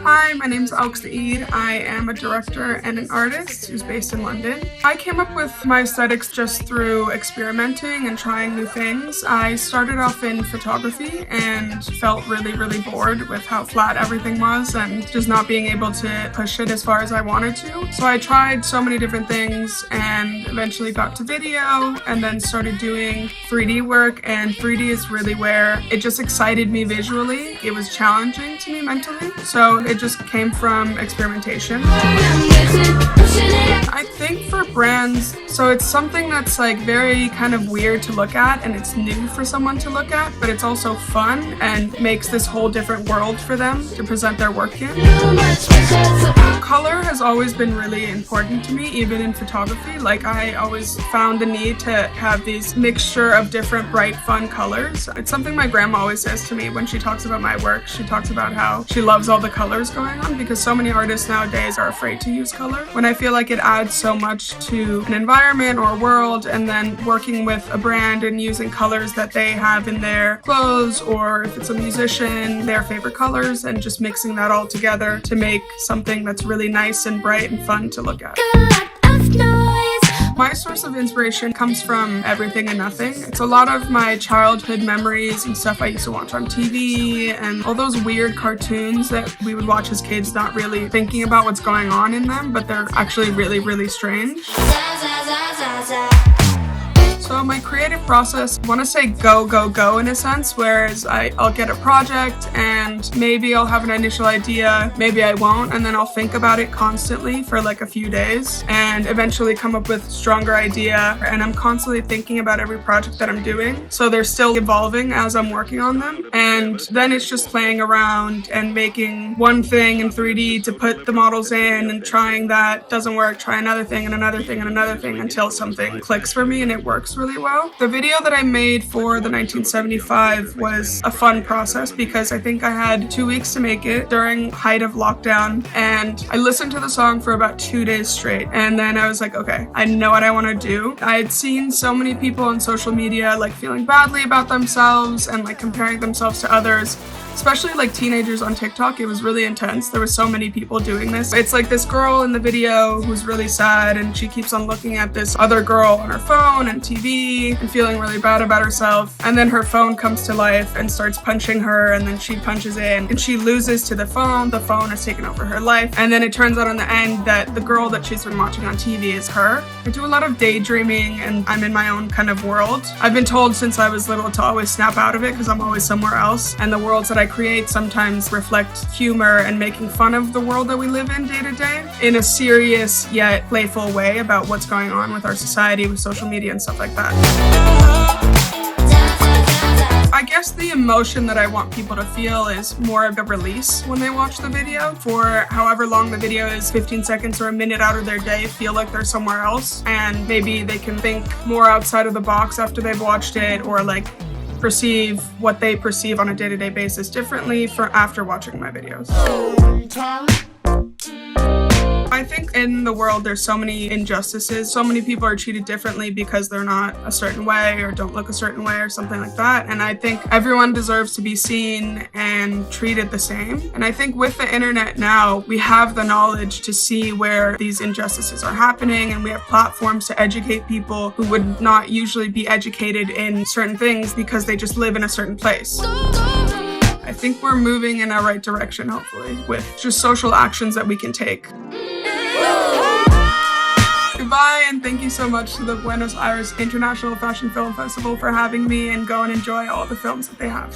Hi, my name is Agusta Yr. I am a director and an artist who's based in London. I came up with my aesthetics just through experimenting and trying new things. I started off in photography and felt really bored with how flat everything was and just not being able to push it as far as I wanted to. So I tried so many different things and eventually got to video and then started doing 3D work, and 3D is really where it just excited me visually. It was challenging to me mentally, so it just came from experimentation. I think for brands, so it's something that's like very kind of weird to look at and it's new for someone to look at, but it's also fun and makes this whole different world for them to present their work in. Color has always been really important to me, even in photography. Like I always found the need to have these mixture of different bright, fun colors. It's something my grandma always says to me when she talks about my work. She talks about how she loves all the colors going on because so many artists nowadays are afraid to use color. When I feel like it adds so much to an environment or a world, and then working with a brand and using colors that they have in their clothes, or if it's a musician, their favorite colors, and just mixing that all together to make something that's really nice and bright and fun to look at. My source of inspiration comes from everything and nothing. It's a lot of my childhood memories and stuff I used to watch on TV and all those weird cartoons that we would watch as kids, not really thinking about what's going on in them, but they're actually really strange. So my creative process, I want to say go in a sense, whereas I'll get a project and maybe I'll have an initial idea, maybe I won't, and then I'll think about it constantly for like a few days and eventually come up with a stronger idea, and I'm constantly thinking about every project that I'm doing. So they're still evolving as I'm working on them, and then it's just playing around and making one thing in 3D to put the models in and trying that, doesn't work, try another thing and another thing and another thing until something clicks for me and it works really well. The video that I made for the 1975 was a fun process because I think I had 2 weeks to make it during height of lockdown, and I listened to the song for about 2 days straight, and then I was like, okay, I know what I want to do. I had seen so many people on social media like feeling badly about themselves and like comparing themselves to others, especially like teenagers on TikTok. It was really intense. There were so many people doing this. It's like this girl in the video who's really sad and she keeps on looking at this other girl on her phone and TV and feeling really bad about herself. And then her phone comes to life and starts punching her, and then she punches in and she loses to the phone. The phone has taken over her life. And then it turns out in the end that the girl that she's been watching on TV is her. I do a lot of daydreaming and I'm in my own kind of world. I've been told since I was little to always snap out of it because I'm always somewhere else, and the worlds that I create sometimes reflect humor and making fun of the world that we live in day to day in a serious yet playful way about what's going on with our society with social media and stuff like that. I guess the emotion that I want people to feel is more of a release when they watch the video. For however long the video is, 15 seconds or a minute out of their day, feel like they're somewhere else, and maybe they can think more outside of the box after they've watched it, or like perceive what they perceive on a day-to-day basis differently after watching my videos. I think in the world there's so many injustices. So many people are treated differently because they're not a certain way or don't look a certain way or something like that. And I think everyone deserves to be seen and treated the same. And I think with the internet now, we have the knowledge to see where these injustices are happening, and we have platforms to educate people who would not usually be educated in certain things because they just live in a certain place. I think we're moving in a right direction, hopefully, with just social actions that we can take. Goodbye, and thank you so much to the Buenos Aires International Fashion Film Festival for having me, and go and enjoy all the films that they have.